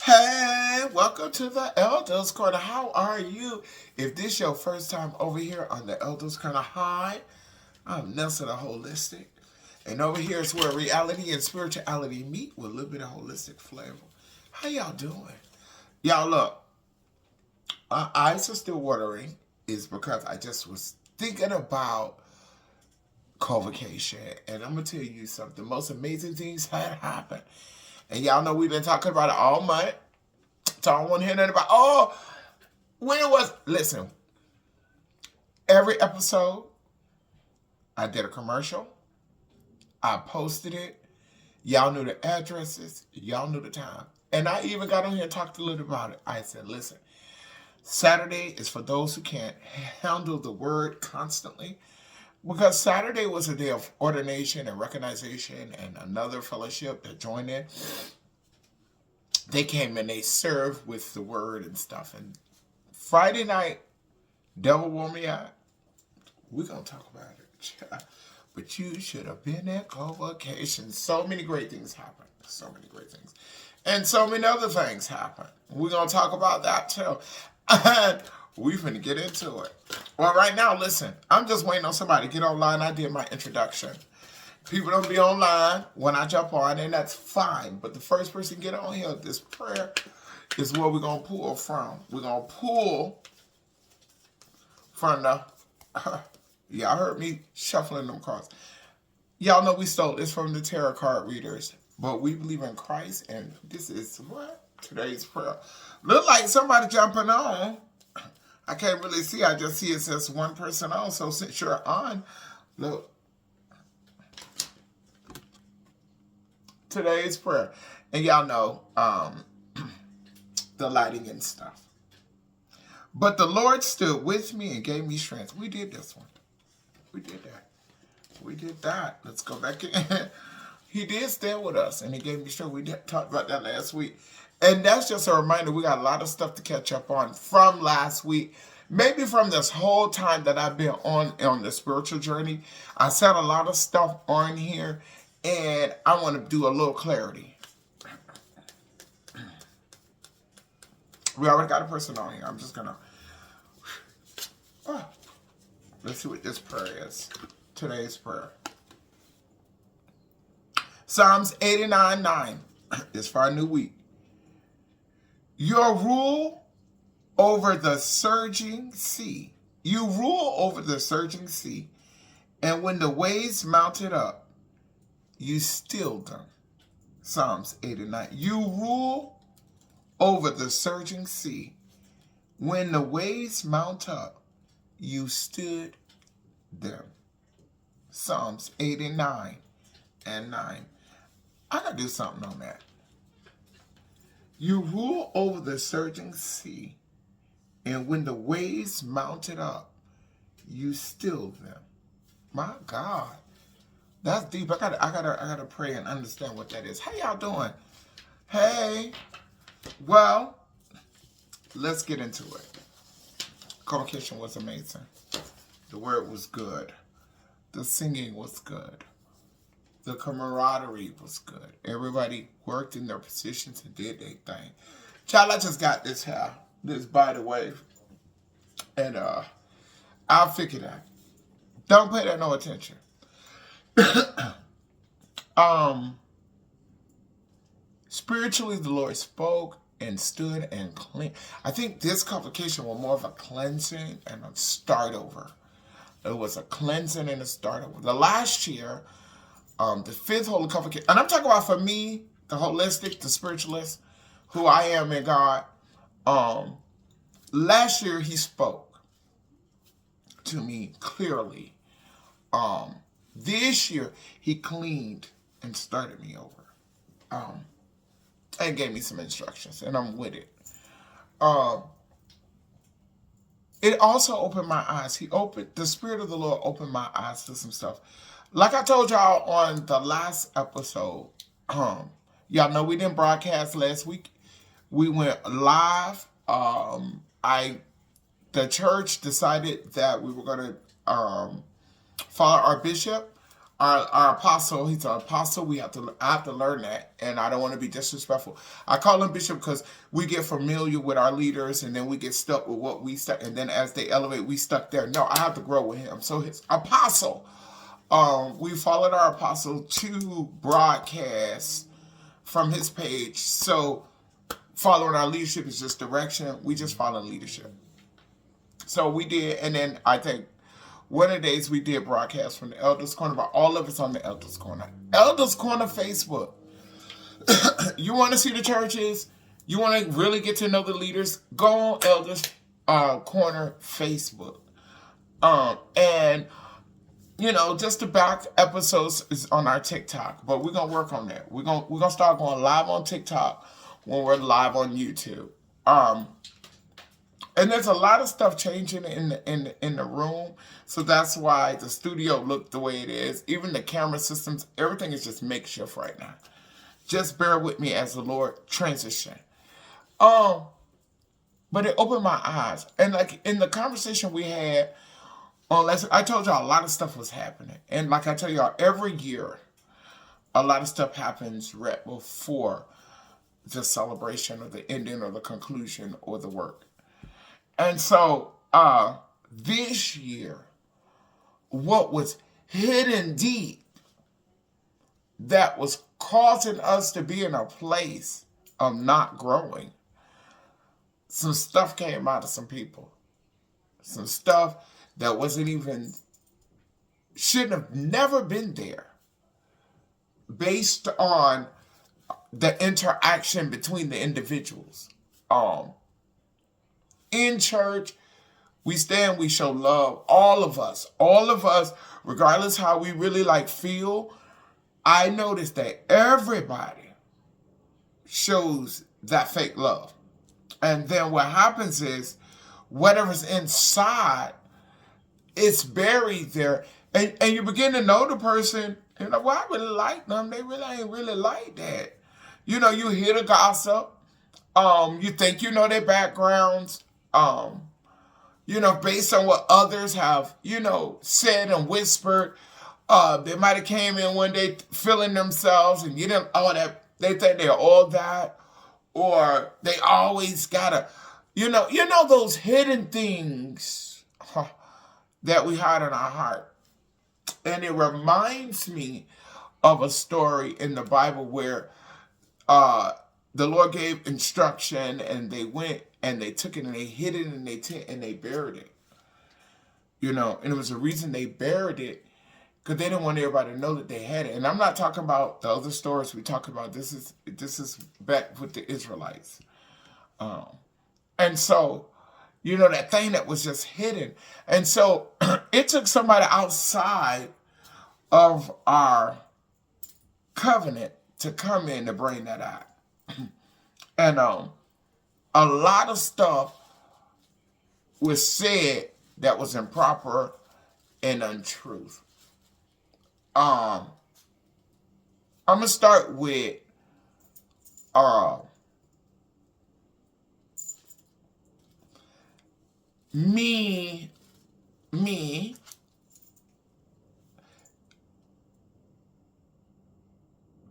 Hey, welcome to the Elders Corner. How are you? If this your first time over here on the Elders Corner, hi, I'm Nelson, the Holistic. And over here is where reality and spirituality meet with a little bit of holistic flavor. How y'all doing? Y'all look, my eyes are still watering is because I just was thinking about Convocation. And I'm going to tell you something. The most amazing things had happened. And y'all know we've been talking about it all month. So I don't want to hear nothing about, when it was. Listen, every episode, I did a commercial. I posted it. Y'all knew the addresses. Y'all knew the time. And I even got on here and talked a little about it. I said, listen, Saturday is for those who can't handle the word constantly. Because Saturday was a day of ordination and recognition and another fellowship that joined in. They came and they served with the word and stuff. And Friday night, devil wore me out. We're going to talk about it. But you should have been at Convocation. So many great things happened. So many great things. And so many other things happened. We're going to talk about that too. And we're going to get into it. Well, right now, listen. I'm just waiting on somebody to get online. I did my introduction. People don't be online when I jump on, and that's fine. But the first person to get on here, this prayer is where we're going to pull from. We're going to pull from the... y'all heard me shuffling them cards. Y'all know we stole this from the tarot card readers. But we believe in Christ, and this is what? Today's prayer. Look like somebody jumping on. I can't really see. I just see it says one person on. So since you're on, look. Today's prayer. And y'all know the lighting and stuff. But the Lord stood with me and gave me strength. We did this one. We did that. We did that. Let's go back in. He did stand with us and he gave me strength. We talked about that last week. And that's just a reminder. We got a lot of stuff to catch up on from last week. Maybe from this whole time that I've been on the spiritual journey. I said a lot of stuff on here. And I want to do a little clarity. We already got a person on here. I'm just going to... let's see what this prayer is. Today's prayer. Psalms 89:9 is for our new week. Your rule over the surging sea. You rule over the surging sea. And when the waves mounted up, you stilled them. Psalms 89. You rule over the surging sea. When the waves mount up, you stood them. Psalms 89 and 9. I gotta do something on that. You rule over the surging sea, and when the waves mounted up, you stilled them. My God. That's deep. I gotta pray and understand what that is. How y'all doing? Hey. Well, let's get into it. Convocation was amazing. The word was good. The singing was good. The camaraderie was good. Everybody worked in their positions and did their thing. Child, I just got this hair. This, by the way. And I'll figure that. Don't pay that no attention. Spiritually, the Lord spoke and stood and clean. I think this convocation was more of a cleansing and a start over. It was a cleansing and a start over. The last year, the fifth holy convocation, and I'm talking about for me, the holistic, the spiritualist, who I am in God. Last year he spoke to me clearly. This year, he cleaned and started me over. And gave me some instructions, and I'm with it. It also opened my eyes. The Spirit of the Lord opened my eyes to some stuff. Like I told y'all on the last episode, y'all know we didn't broadcast last week. We went live. The church decided that we were going to follow our bishop our apostle. He's an apostle. I have to learn that, and I don't want to be disrespectful. I call him bishop because we get familiar with our leaders, and then we get stuck with what we stuck, and then as they elevate, we stuck there. No, I have to grow with him. So his apostle. We followed our apostle to broadcast from his page. So following our leadership is just direction. We just follow leadership. So we did, and then I think one of the days we did broadcast from the Elders Corner, but all of it's on the Elders Corner. Elders Corner Facebook. You want to see the churches? You want to really get to know the leaders? Go on Elders Corner Facebook. And just the back episodes is on our TikTok, but we're gonna work on that. We're gonna start going live on TikTok when we're live on YouTube. And there's a lot of stuff changing in the room, so that's why the studio looked the way it is. Even the camera systems, everything is just makeshift right now. Just bear with me as the Lord transition. But it opened my eyes, and like in the conversation we had. I told y'all a lot of stuff was happening. And like I tell y'all, every year, a lot of stuff happens right before the celebration or the ending or the conclusion or the work. And so this year, what was hidden deep that was causing us to be in a place of not growing, some stuff came out of some people. Some stuff that shouldn't have never been there, based on the interaction between the individuals. In church, we stand, we show love, all of us, regardless how we really feel. I noticed that everybody shows that fake love. And then what happens is, whatever's inside, it's buried there, and you begin to know the person. Well, I really like them. They really ain't really like that. You hear the gossip. You think you know their backgrounds. Based on what others have, said and whispered. They might have came in one day feeling themselves, and you didn't. They think they're all that, or they always gotta. Those hidden things. That we hide in our heart. And it reminds me of a story in the Bible where the Lord gave instruction, and they went and they took it and they hid it in their tent and they buried it. And it was the reason they buried it because they didn't want everybody to know that they had it. And I'm not talking about the other stories we talk about. This is back with the Israelites. And so, that thing that was just hidden. And so it took somebody outside of our covenant to come in to bring that out. And a lot of stuff was said that was improper and untruth. I'm going to start with me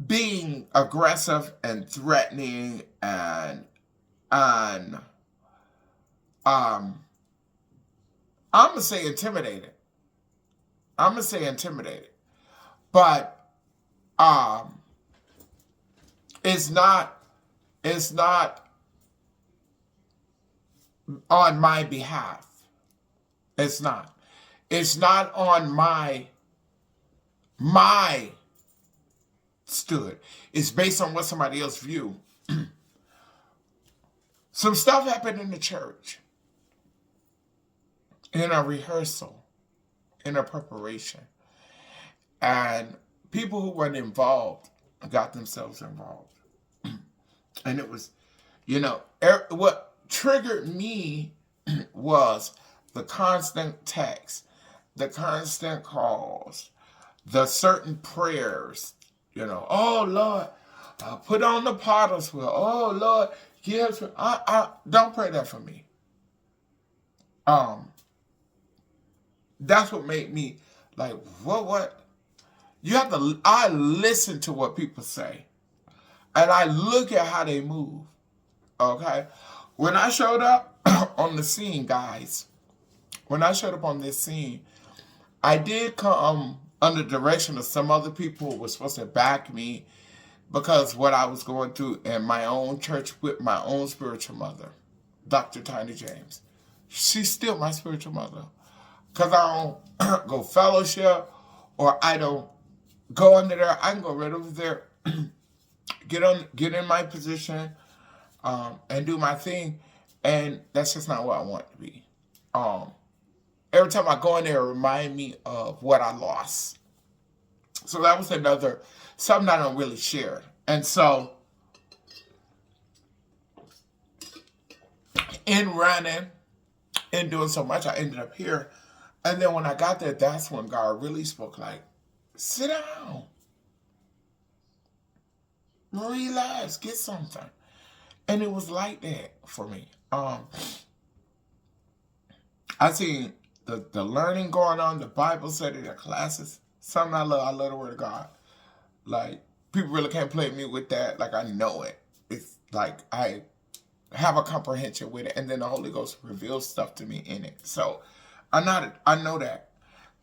being aggressive and threatening and I'm gonna say intimidated. But it's not on my behalf. It's not on my stood. It's based on what somebody else view. Some stuff happened in the church, in a rehearsal, in a preparation, and people who weren't involved got themselves involved. And it was, what triggered me was the constant text, the constant calls, the certain prayers, oh Lord, put on the potter's wheel. Oh Lord, give. Don't pray that for me. That's what made me like, what? I listen to what people say. And I look at how they move. Okay? When I showed up on the scene, guys, when I showed up on this scene, I did come under direction of some other people who were supposed to back me because what I was going through in my own church with my own spiritual mother, Dr. Tiny James. She's still my spiritual mother. Because I don't go fellowship or I don't go under there. I can go right over there, get in my position, and do my thing. And that's just not what I want to be. Every time I go in there, it reminds me of what I lost. So that was something I don't really share. And so, in running and doing so much, I ended up here. And then when I got there, that's when God really spoke like, sit down. Relax, get something. And it was like that for me. I seen the learning going on, the Bible study, the classes. Something I love. I love the Word of God. Like, people really can't play me with that. Like, I know it. It's like I have a comprehension with it. And then the Holy Ghost reveals stuff to me in it. So, I know that.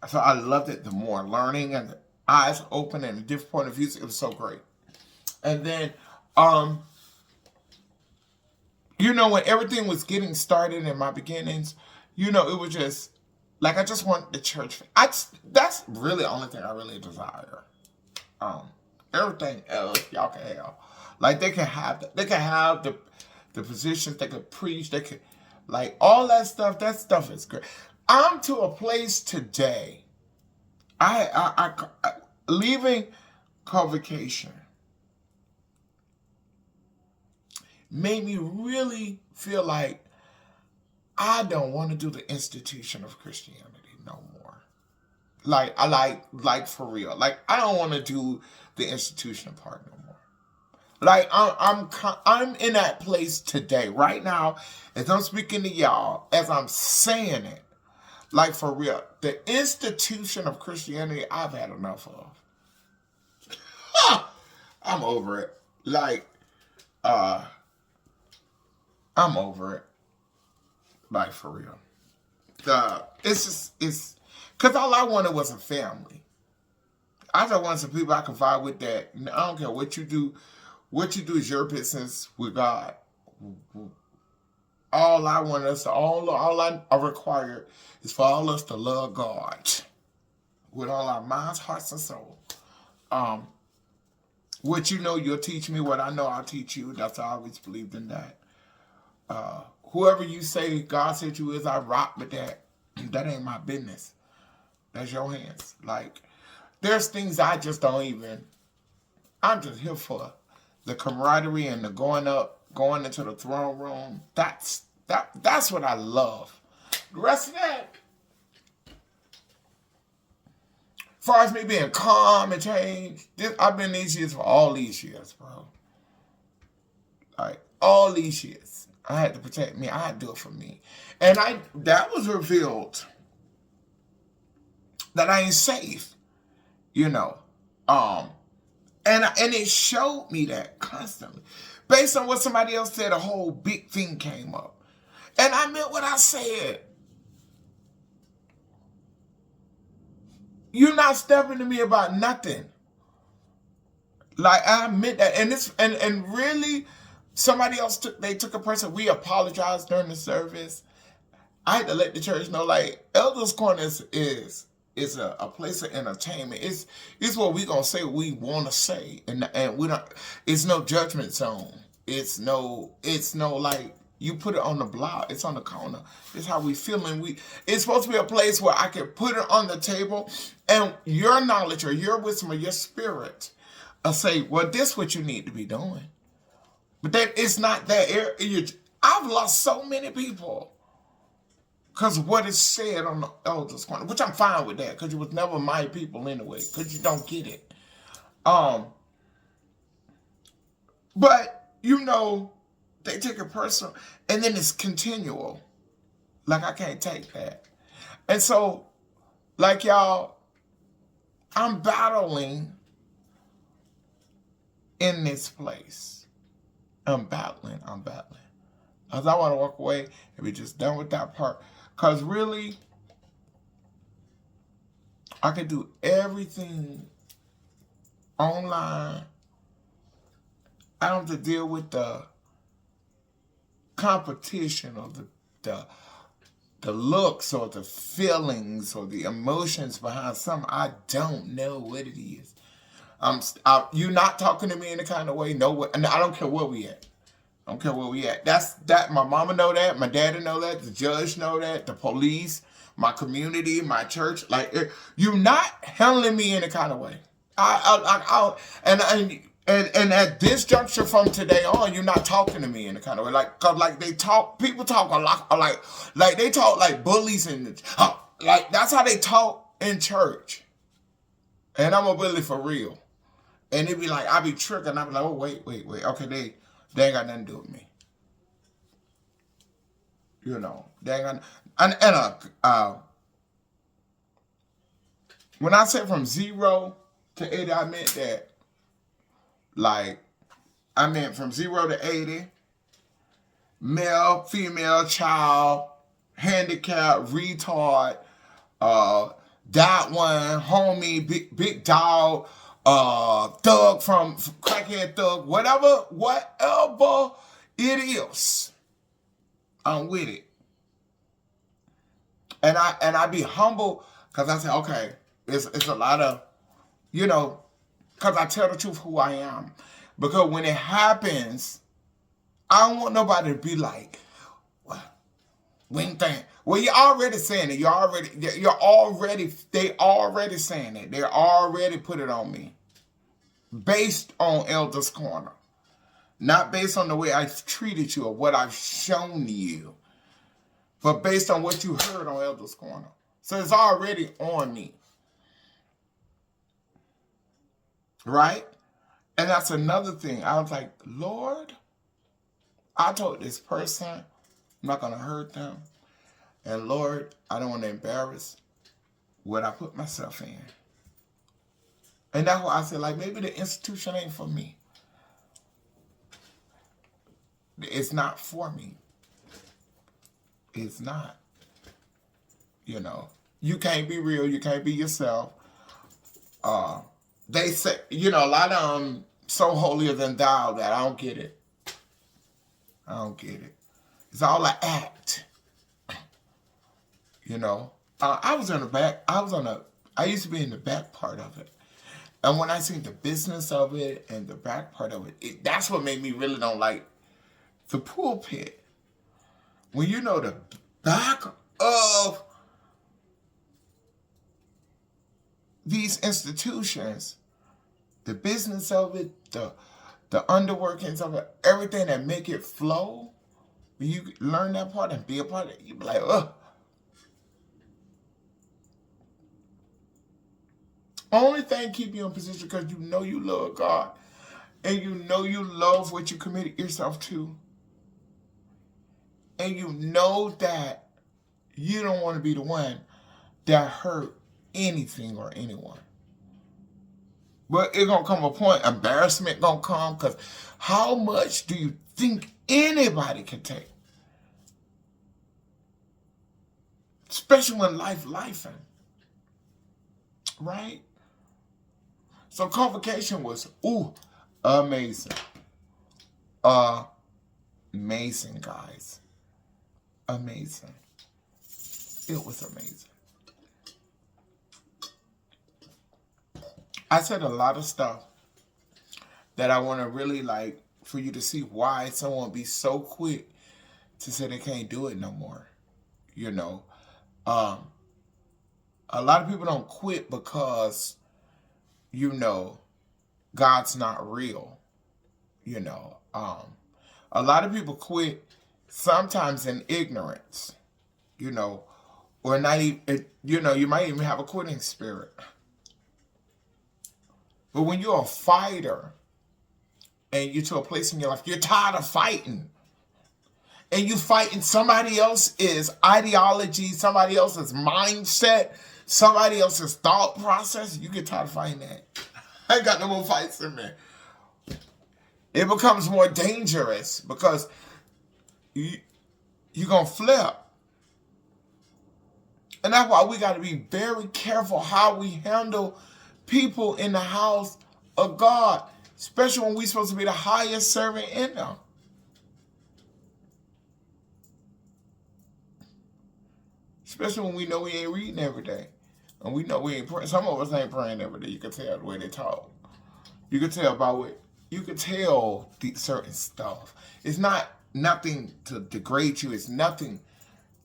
So, I loved it. The more learning and the eyes open and a different point of view, it was so great. And then, when everything was getting started in my beginnings, it was just, like, I just want the church. That's really the only thing I really desire. Everything else y'all can have. Like, they can have the positions, they could preach, they could, like, all that stuff is great. I'm to a place today, I leaving Convocation made me really feel like I don't want to do the institution of Christianity no more. Like, I like for real. Like, I don't want to do the institution part no more. Like, I'm in that place today, right now, as I'm speaking to y'all, as I'm saying it, like, for real. The institution of Christianity, I've had enough of. I'm over it. Like, I'm over it. Like, for real. It's because all I wanted was a family. I just wanted some people I can vibe with that. I don't care what you do. What you do is your business with God. All I want us to, all I require is for all us to love God with all our minds, hearts, and soul. What you'll teach me. What I know, I'll teach you. That's I always believed in that. Whoever you say God said you is, I rock with that. That ain't my business. That's your hands. Like, there's things I just don't even. I'm just here for the camaraderie and the going into the throne room. That's what I love. The rest of that, as far as me being calm and changed, I've been these years for all these years, bro. Like, all these years. I had to protect me. I had to do it for me. And that was revealed that I ain't safe, And it showed me that constantly. Based on what somebody else said, a whole big thing came up. And I meant what I said. You're not stepping to me about nothing. Like, I meant that. And really, somebody else took a person. We apologized during the service. I had to let the church know, like, Elders Corner is a place of entertainment. It's what we gonna say what we want to say, and we don't. It's no judgment zone. It's no like you put it on the block. It's on the corner. It's how we feel, and it's supposed to be a place where I can put it on the table, and your knowledge or your wisdom or your spirit, say, well, this is what you need to be doing. But that it's not that area. I've lost so many people because of what is said on the Elders Corner, which I'm fine with that, because it was never my people anyway, because you don't get it. But, they take it personal, and then it's continual. Like, I can't take that. And so, like, y'all, I'm battling in this place. I'm battling. Because I want to walk away and be just done with that part. Because really, I can do everything online. I don't have to deal with the competition or the looks or the feelings or the emotions behind something. I don't know what it is. You're not talking to me in the kind of way. No, and I don't care where we at. I don't care where we at. That. My mama know that. My daddy know that. The judge know that. The police, my community, my church. Like, you're not handling me in a kind of way. And at this juncture from today on, you're not talking to me in a kind of way. Cause people talk a lot, like they talk like bullies and like that's how they talk in church. And I'm a bully for real. And it be like, I be tricking. I be like, oh, wait. Okay, they ain't got nothing to do with me. You know, they ain't got, when I said from 0 to 80, I meant that, like, I meant from 0 to 80, male, female, child, handicap, retard, that one, homie, big dog, thug from crackhead thug, whatever it is, I'm with it. And I be humble because I say, okay, it's a lot of, you know, because I tell the truth who I am. Because when it happens, I don't want nobody to be like, what? When thing. Well, you're already saying it. They already saying it. They already put it on me. Based on Elder's Corner. Not based on the way I've treated you or what I've shown you. But based on what you heard on Elder's Corner. So it's already on me. Right? And that's another thing. I was like, Lord, I told this person I'm not going to hurt them. And Lord, I don't want to embarrass what I put myself in. And that's why I said, like, maybe the institution ain't for me. It's not for me. It's not. You know, you can't be real. You can't be yourself. They say, you know, a lot of them so holier than thou that I don't get it. I don't get it. It's all an act. You know, I used to be in the back part of it. And when I seen the business of it and the back part of it, that's what made me really don't like the pulpit. When you know the back of these institutions, the business of it, the underworkings of it, everything that make it flow, when you learn that part and be a part of it, you be like, ugh. Only thing keep you in position because you know you love God and you know you love what you committed yourself to. And you know that you don't want to be the one that hurt anything or anyone. But it's going to come a point, embarrassment going to come, because how much do you think anybody can take? Especially when lifing. Right? So Convocation was, amazing. Amazing, guys. Amazing. It was amazing. I said a lot of stuff that I want to really like for you to see why someone be so quick to say they can't do it no more. You know, a lot of people don't quit because, you know, God's not real. You know, a lot of people quit sometimes in ignorance, you know, or not even, you know, you might even have a quitting spirit. But when you're a fighter and you're to a place in your life, you're tired of fighting. And you fighting somebody else's ideology, somebody else's mindset, somebody else's thought process, you get tired of fighting that. I ain't got no more fights in me. It becomes more dangerous because you're going to flip. And that's why we got to be very careful how we handle people in the house of God, especially when we're supposed to be the highest servant in them. Especially when we know we ain't reading every day. And we know we ain't praying. Some of us ain't praying every day. You can tell the way they talk. You can tell by what, you can tell certain stuff. It's not nothing to degrade you. It's nothing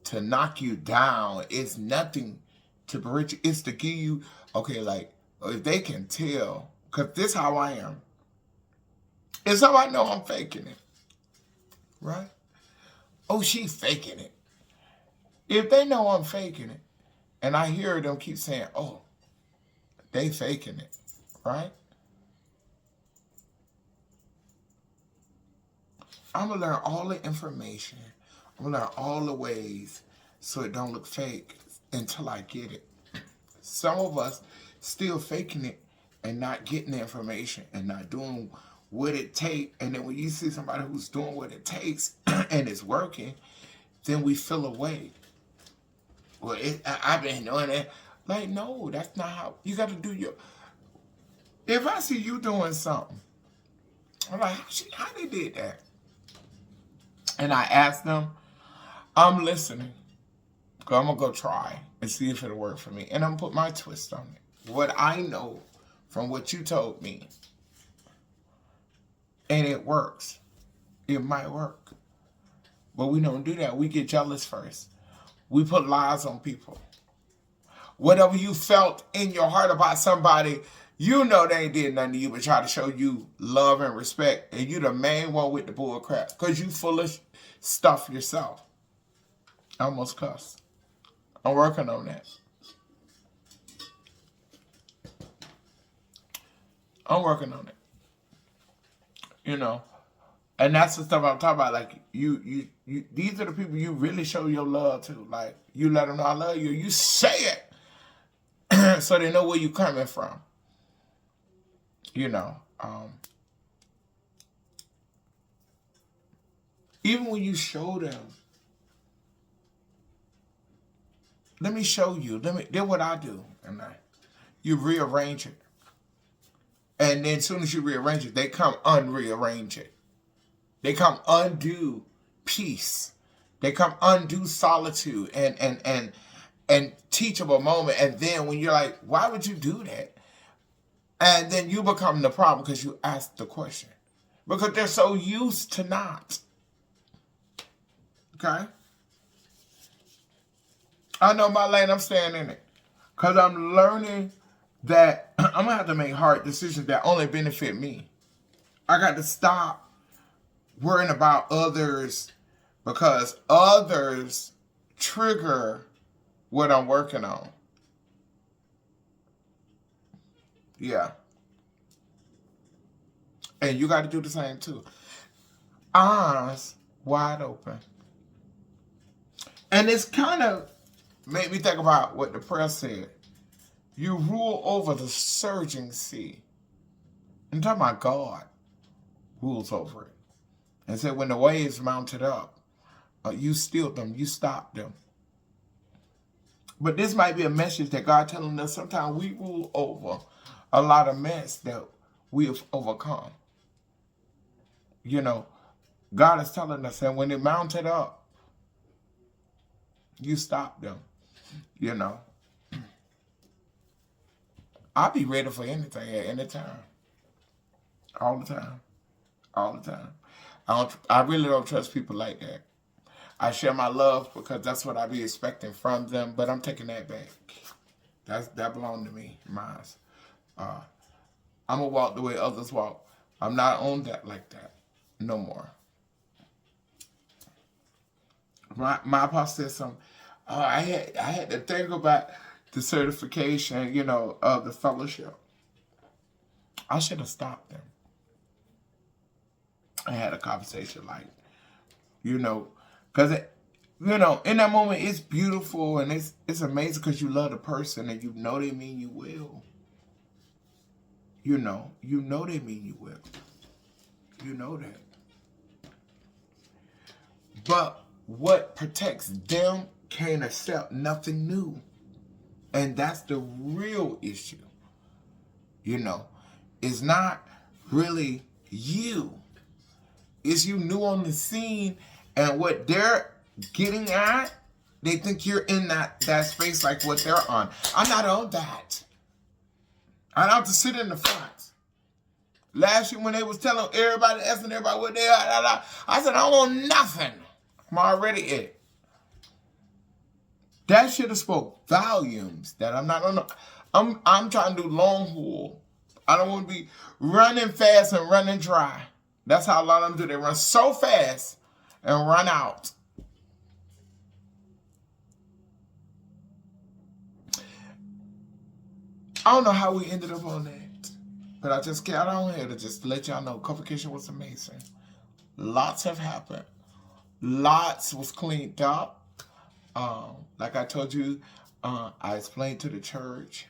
to knock you down. It's nothing to berate you. It's to give you, okay, like, if they can tell, because this is how I am. And so I know I'm faking it. Right? Oh, she faking it. If they know I'm faking it, and I hear them keep saying, oh, they faking it, right? I'm going to learn all the information. I'm going to learn all the ways so it don't look fake until I get it. Some of us still faking it and not getting the information and not doing what it takes. And then when you see somebody who's doing what it takes and it's working, then we feel away. Well, I've been doing it. Like, no, that's not how. You got to do your. If I see you doing something, I'm like, how they did that? And I ask them, I'm listening. I'm going to go try and see if it'll work for me. And I'm going to put my twist on it. What I know from what you told me. And it works. It might work. But we don't do that. We get jealous first. We put lies on people. Whatever you felt in your heart about somebody, you know they ain't did nothing to you but try to show you love and respect. And you the main one with the bull crap. Because you full of stuff yourself. I almost cussed. I'm working on that. I'm working on it. You know. And that's the stuff I'm talking about. Like, you these are the people you really show your love to. Like, you let them know I love you. You say it so they know where you're coming from. You know. Even when you show them, let me show you. Then what I do. And you rearrange it. And then as soon as you rearrange it, they come unrearrange it. They come undo peace. They come undo solitude and teachable moment. And then when you're like, why would you do that? And then you become the problem because you ask the question. Because they're so used to not. Okay? I know my lane, I'm staying in it. Because I'm learning that I'm going to have to make hard decisions that only benefit me. I got to stop worrying about others because others trigger what I'm working on. Yeah. And you got to do the same too. Eyes wide open. And it's kind of made me think about what the prayer said. You rule over the surging sea. I'm talking about God rules over it. And said when the waves mounted up, you stilled them, you stopped them. But this might be a message that God telling us sometimes we rule over a lot of mess that we have overcome. You know, God is telling us that when it mounted up, you stopped them. You know, I'll be ready for anything at any time. All the time. All the time. I really don't trust people like that. I share my love because that's what I be expecting from them, but I'm taking that back. That belongs to me, mine. I'm going to walk the way others walk. I'm not on that like that. No more. My apostle said something. I had to think about the certification, you know, of the fellowship. I should have stopped them. I had a conversation like, you know, because In that moment, it's beautiful and it's amazing because you love the person and you know they mean you well. You know they mean you well. You know that. But what protects them can't accept nothing new. And that's the real issue. It's not really you. It's you new on the scene, and what they're getting at, they think you're in that space like what they're on. I'm not on that. I don't have to sit in the front. Last year when they was telling everybody, asking everybody what they are, I said, I don't want nothing. I'm already it. That should have spoke volumes that I'm not on the, I'm trying to do long haul. I don't want to be running fast and running dry. That's how a lot of them do. They run so fast and run out. I don't know how we ended up on that, but I just got on here to just let y'all know Convocation was amazing. Lots have happened. Lots was cleaned up. Like I told you, I explained to the church.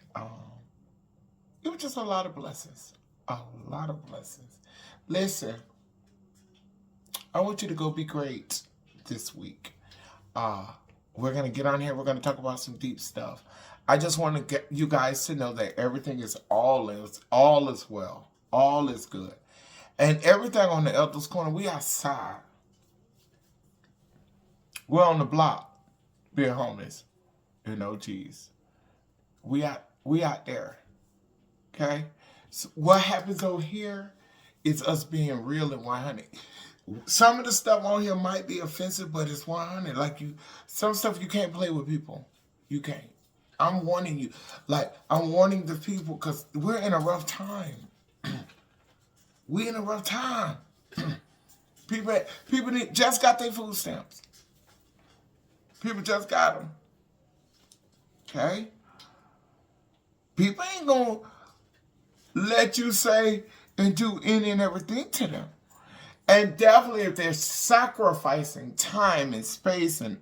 It was just a lot of blessings. A lot of blessings. Listen, I want you to go be great this week. We're going to get on here. We're going to talk about some deep stuff. I just want to get you guys to know that everything is all is well. All is good. And everything on the Elders Corner, we outside. We're on the block. Being homeless. Geez. We out there. Okay? So what happens over here is us being real and 100. Some of the stuff on here might be offensive, but it's 100. Some stuff you can't play with people. You can't. I'm warning you. I'm warning the people because we're in a rough time. We're in a rough time. People just got their food stamps. People just got them. Okay? People ain't going to let you say and do any and everything to them. And definitely if they're sacrificing time and space and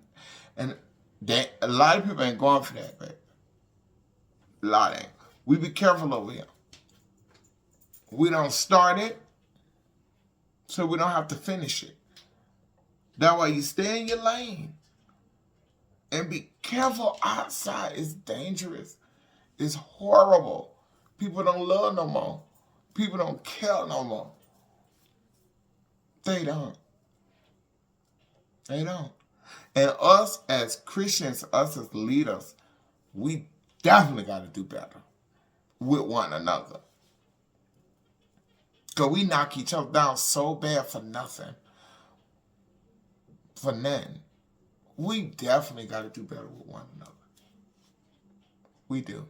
a lot of people ain't going for that, but a lot ain't. We be careful over here. We don't start it, so we don't have to finish it. That way you stay in your lane. And be careful outside. It's dangerous. It's horrible. People don't love no more. People don't care no more. They don't. They don't. And us as Christians, us as leaders, we definitely got to do better with one another. Because we knock each other down so bad for nothing. For nothing. We definitely got to do better with one another. We do.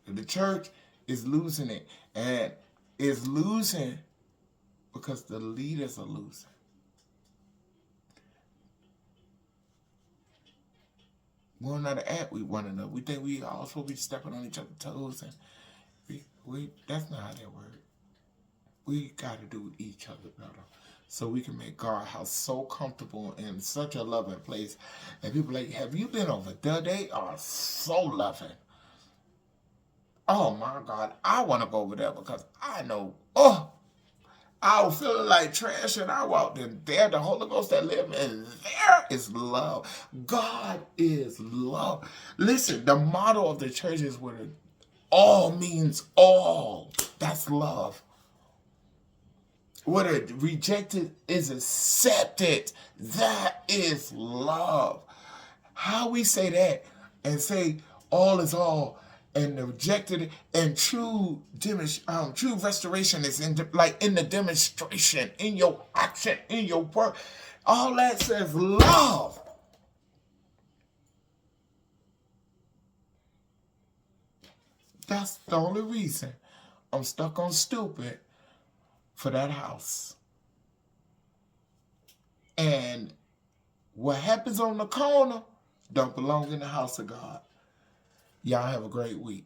The church is losing it. And is losing because the leaders are losing. We don't know how to act with one another. We think we all supposed to be stepping on each other's toes. And that's not how that works. We got to do each other better. So we can make God's house so comfortable and such a loving place. And people like, have you been over there? They are so loving. Oh my God, I want to go over there because I know, I was feeling like trash and I walked in there. The Holy Ghost that lives in there is love. God is love. Listen, the motto of the church is where all means all. That's love. What is rejected is accepted. That is love. How we say that and say all is all and the rejected and true restoration is in the demonstration, in your action, in your work. All that says love. That's the only reason I'm stuck on stupid for that house. And what happens on the corner don't belong in the house of God. Y'all have a great week.